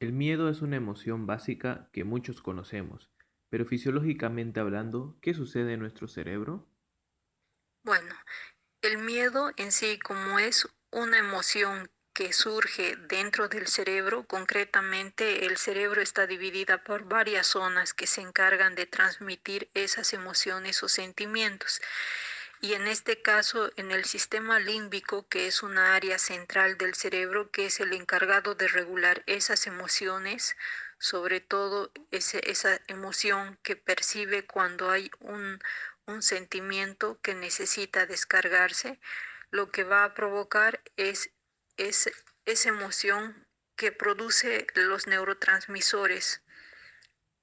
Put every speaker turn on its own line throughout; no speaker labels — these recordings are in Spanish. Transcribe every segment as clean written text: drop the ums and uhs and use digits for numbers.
El miedo es una emoción básica que muchos conocemos, pero fisiológicamente hablando, ¿qué sucede en nuestro cerebro?
Bueno, el miedo en sí, como es una emoción que surge dentro del cerebro, concretamente el cerebro está dividida por varias zonas que se encargan de transmitir esas emociones o sentimientos. Y en este caso, en el sistema límbico, que es una área central del cerebro, que es el encargado de regular esas emociones, sobre todo esa emoción que percibe cuando hay un sentimiento que necesita descargarse, lo que va a provocar es esa emoción que produce los neurotransmisores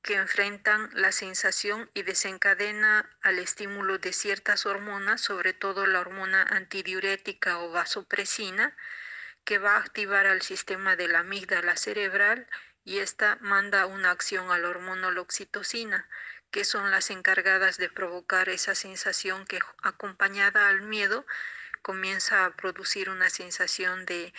que enfrentan la sensación y desencadena al estímulo de ciertas hormonas, sobre todo la hormona antidiurética o vasopresina, que va a activar al sistema de la amígdala cerebral y esta manda una acción a la hormona oxitocina, que son las encargadas de provocar esa sensación que acompañada al miedo comienza a producir una sensación de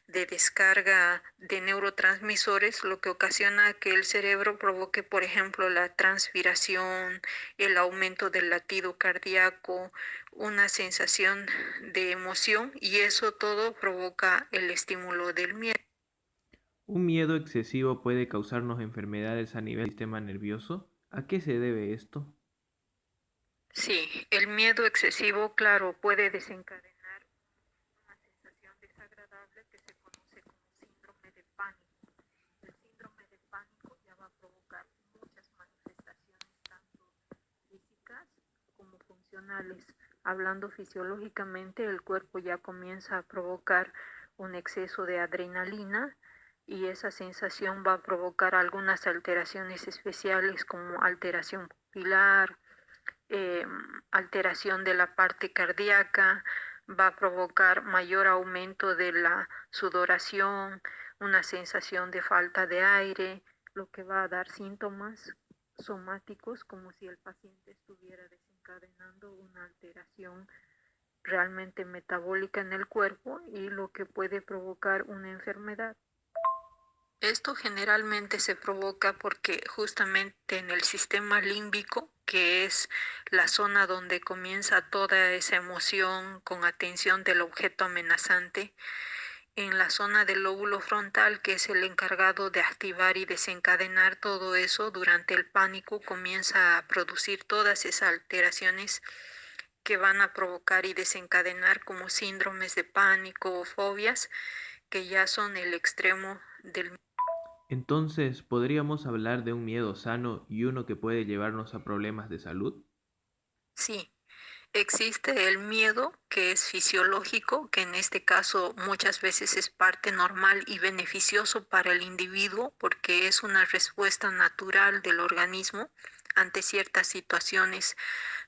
descarga de neurotransmisores, lo que ocasiona que el cerebro provoque, por ejemplo, la transpiración, el aumento del latido cardíaco, una sensación de emoción y eso todo provoca el estímulo del miedo.
¿Un miedo excesivo puede causarnos enfermedades a nivel del sistema nervioso? ¿A qué se debe esto?
Sí, el miedo excesivo, claro, puede desencadenar una sensación desagradable que se conoce como síndrome de pánico. El síndrome de pánico ya va a provocar muchas manifestaciones, tanto físicas como funcionales. Hablando fisiológicamente, el cuerpo ya comienza a provocar un exceso de adrenalina y esa sensación va a provocar algunas alteraciones especiales como alteración pupilar, eh, alteración de la parte cardíaca, va a provocar mayor aumento de la sudoración, una sensación de falta de aire, lo que va a dar síntomas somáticos como si el paciente estuviera desencadenando una alteración realmente metabólica en el cuerpo y lo que puede provocar una enfermedad. Esto generalmente se provoca porque justamente en el sistema límbico, que es la zona donde comienza toda esa emoción con atención del objeto amenazante, en la zona del lóbulo frontal, que es el encargado de activar y desencadenar todo eso, durante el pánico comienza a producir todas esas alteraciones que van a provocar y desencadenar como síndromes de pánico o fobias, que ya son el extremo del.
Entonces, ¿podríamos hablar de un miedo sano y uno que puede llevarnos a problemas de salud?
Sí, existe el miedo que es fisiológico, que en este caso muchas veces es parte normal y beneficioso para el individuo porque es una respuesta natural del organismo ante ciertas situaciones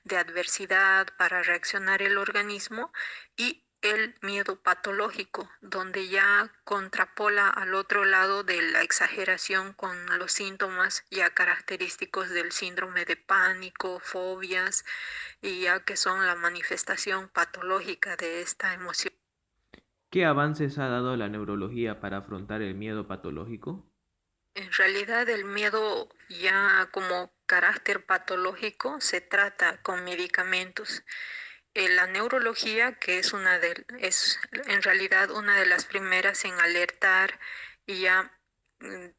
de adversidad para reaccionar el organismo y el miedo patológico, donde ya contrapola al otro lado de la exageración con los síntomas ya característicos del síndrome de pánico, fobias, y ya que son la manifestación patológica de esta emoción.
¿Qué avances ha dado la neurología para afrontar el miedo patológico?
En realidad el miedo ya como carácter patológico se trata con medicamentos. La neurología, que es en realidad una de las primeras en alertar y ya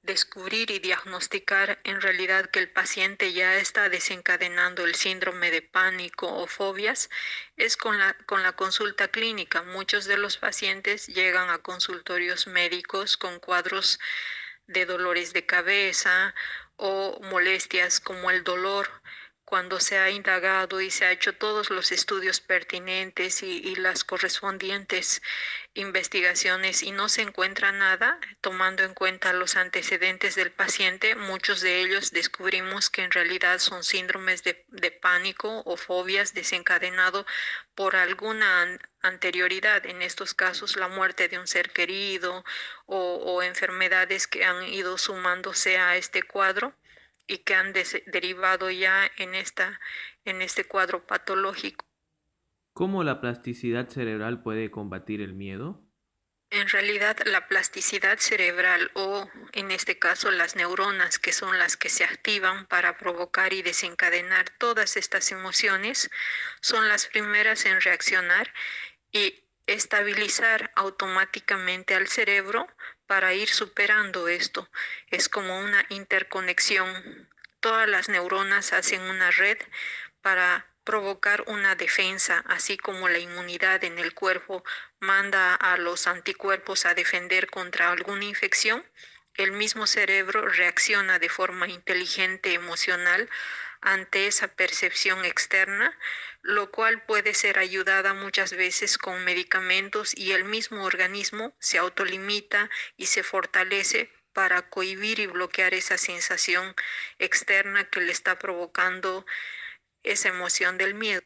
descubrir y diagnosticar en realidad que el paciente ya está desencadenando el síndrome de pánico o fobias, es con la consulta clínica. Muchos de los pacientes llegan a consultorios médicos con cuadros de dolores de cabeza o molestias como el dolor, cuando se ha indagado y se ha hecho todos los estudios pertinentes y las correspondientes investigaciones y no se encuentra nada, tomando en cuenta los antecedentes del paciente, muchos de ellos descubrimos que en realidad son síndromes de pánico o fobias desencadenado por alguna anterioridad, en estos casos la muerte de un ser querido o enfermedades que han ido sumándose a este cuadro y que han derivado ya en este cuadro patológico.
¿Cómo la plasticidad cerebral puede combatir el miedo?
En realidad, la plasticidad cerebral o, en este caso, las neuronas, que son las que se activan para provocar y desencadenar todas estas emociones, son las primeras en reaccionar y estabilizar automáticamente al cerebro para ir superando esto. Es como una interconexión. Todas las neuronas hacen una red para provocar una defensa, así como la inmunidad en el cuerpo manda a los anticuerpos a defender contra alguna infección. El mismo cerebro reacciona de forma inteligente emocional ante esa percepción externa, lo cual puede ser ayudada muchas veces con medicamentos y el mismo organismo se autolimita y se fortalece para cohibir y bloquear esa sensación externa que le está provocando esa emoción del miedo.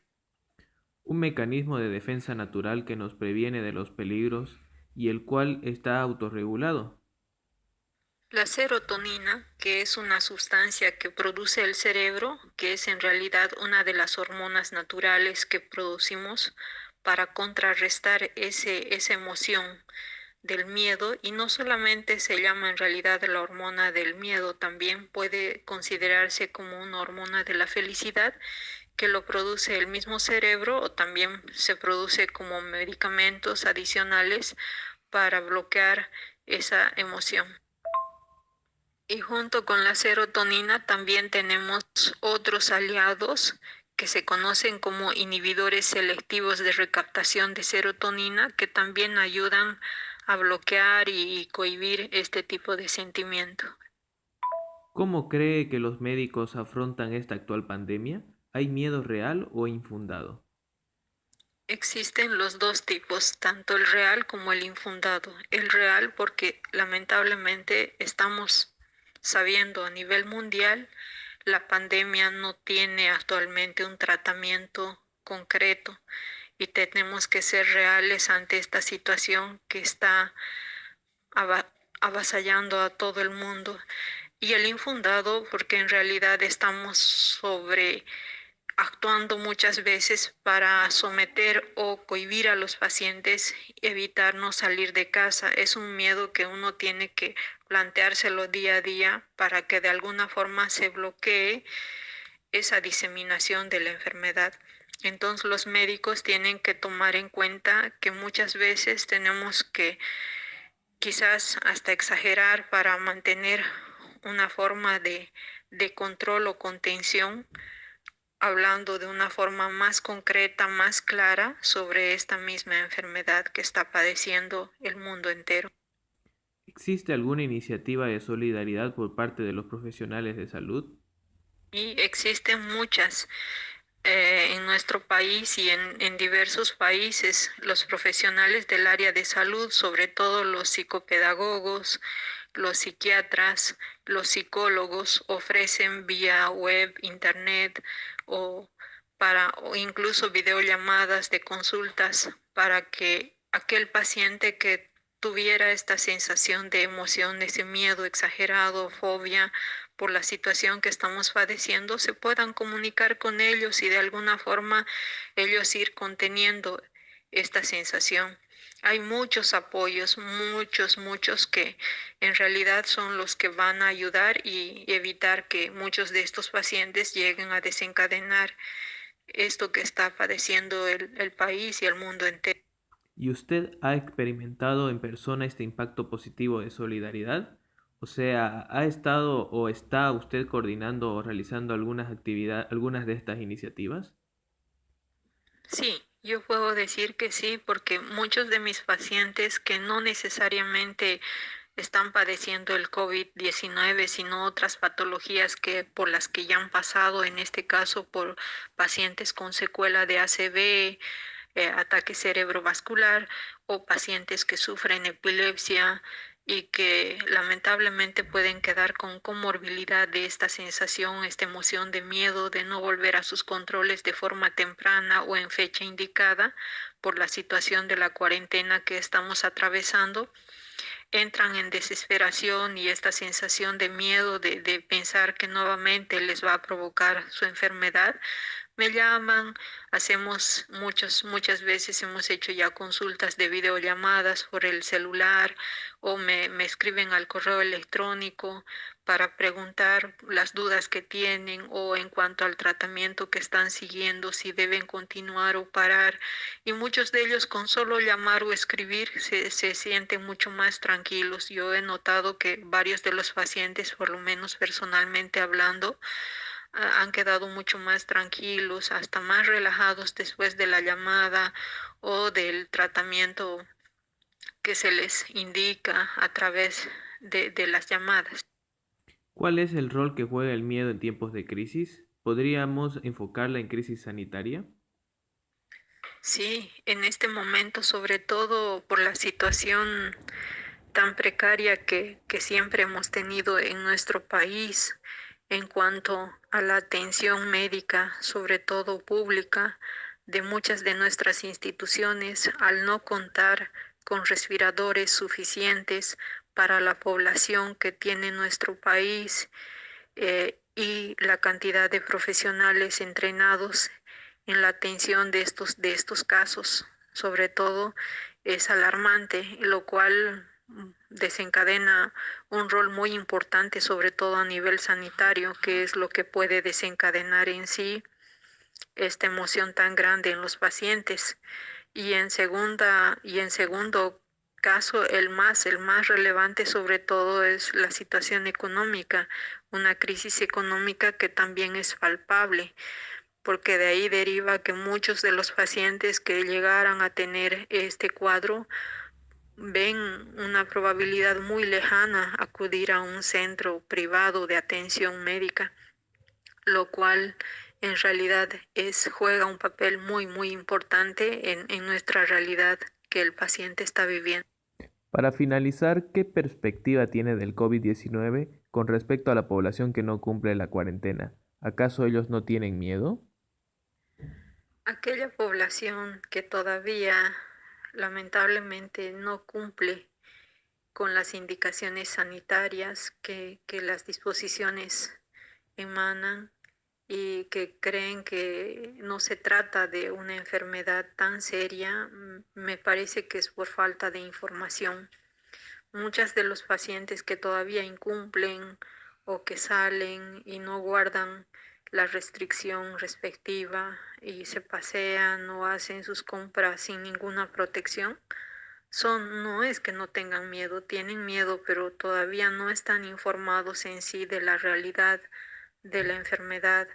Un mecanismo de defensa natural que nos previene de los peligros y el cual está autorregulado.
La serotonina, que es una sustancia que produce el cerebro, que es en realidad una de las hormonas naturales que producimos para contrarrestar esa emoción del miedo, y no solamente se llama en realidad la hormona del miedo, también puede considerarse como una hormona de la felicidad que lo produce el mismo cerebro o también se produce como medicamentos adicionales para bloquear esa emoción. Y junto con la serotonina también tenemos otros aliados que se conocen como inhibidores selectivos de recaptación de serotonina, que también ayudan a bloquear y cohibir este tipo de sentimiento.
¿Cómo cree que los médicos afrontan esta actual pandemia? ¿Hay miedo real o infundado?
Existen los dos tipos, tanto el real como el infundado. El real porque lamentablemente estamos sabiendo a nivel mundial, la pandemia no tiene actualmente un tratamiento concreto y tenemos que ser reales ante esta situación que está avasallando a todo el mundo. Y el infundado porque en realidad estamos sobre actuando muchas veces para someter o cohibir a los pacientes, evitar no salir de casa. Es un miedo que uno tiene que planteárselo día a día para que de alguna forma se bloquee esa diseminación de la enfermedad. Entonces los médicos tienen que tomar en cuenta que muchas veces tenemos que quizás hasta exagerar para mantener una forma de control o contención, hablando de una forma más concreta, más clara sobre esta misma enfermedad que está padeciendo el mundo entero.
¿Existe alguna iniciativa de solidaridad por parte de los profesionales de salud?
Y existen muchas en nuestro país y en diversos países, los profesionales del área de salud, sobre todo los psicopedagogos, los psiquiatras, los psicólogos, ofrecen vía web, internet o o incluso videollamadas de consultas para que aquel paciente que tuviera esta sensación de emoción, ese miedo exagerado, fobia por la situación que estamos padeciendo, se puedan comunicar con ellos y de alguna forma ellos ir conteniendo esta sensación. Hay muchos apoyos, muchos que en realidad son los que van a ayudar y evitar que muchos de estos pacientes lleguen a desencadenar esto que está padeciendo el país y el mundo entero.
¿Y usted ha experimentado en persona este impacto positivo de solidaridad? O sea, ¿ha estado o está usted coordinando o realizando algunas actividades, algunas de estas iniciativas?
Sí, yo puedo decir que sí, porque muchos de mis pacientes que no necesariamente están padeciendo el COVID-19, sino otras patologías que por las que ya han pasado, en este caso por pacientes con secuela de ACV, ataque cerebrovascular o pacientes que sufren epilepsia y que lamentablemente pueden quedar con comorbilidad de esta sensación, esta emoción de miedo de no volver a sus controles de forma temprana o en fecha indicada por la situación de la cuarentena que estamos atravesando, entran en desesperación y esta sensación de miedo de pensar que nuevamente les va a provocar su enfermedad, Me llaman, hacemos muchas veces hemos hecho ya consultas de videollamadas por el celular o me escriben al correo electrónico para preguntar las dudas que tienen o en cuanto al tratamiento que están siguiendo, si deben continuar o parar. Y muchos de ellos con solo llamar o escribir se sienten mucho más tranquilos. Yo he notado que varios de los pacientes, por lo menos personalmente hablando, han quedado mucho más tranquilos, hasta más relajados después de la llamada o del tratamiento que se les indica a través de las llamadas.
¿Cuál es el rol que juega el miedo en tiempos de crisis? ¿Podríamos enfocarla en crisis sanitaria?
Sí, en este momento, sobre todo por la situación tan precaria que siempre hemos tenido en nuestro país en cuanto a la atención médica, sobre todo pública, de muchas de nuestras instituciones, al no contar con respiradores suficientes para la población que tiene nuestro país y la cantidad de profesionales entrenados en la atención de estos casos, sobre todo, es alarmante, lo cual desencadena un rol muy importante, sobre todo a nivel sanitario, que es lo que puede desencadenar en sí esta emoción tan grande en los pacientes. Y en segundo caso, el más relevante sobre todo es la situación económica, una crisis económica que también es palpable, porque de ahí deriva que muchos de los pacientes que llegaran a tener este cuadro ven una probabilidad muy lejana acudir a un centro privado de atención médica, lo cual en realidad juega un papel muy importante en nuestra realidad que el paciente está viviendo.
Para finalizar, ¿qué perspectiva tiene del COVID-19 con respecto a la población que no cumple la cuarentena? ¿Acaso ellos no tienen miedo?
Aquella población que todavía lamentablemente no cumple con las indicaciones sanitarias que las disposiciones emanan y que creen que no se trata de una enfermedad tan seria, me parece que es por falta de información. Muchas de los pacientes que todavía incumplen o que salen y no guardan la restricción respectiva y se pasean o hacen sus compras sin ninguna protección, no es que no tengan miedo, tienen miedo, pero todavía no están informados en sí de la realidad de la enfermedad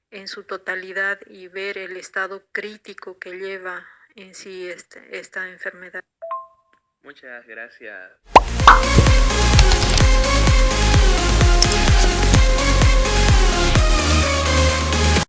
en su totalidad y ver el estado crítico que lleva en sí esta enfermedad.
Muchas gracias.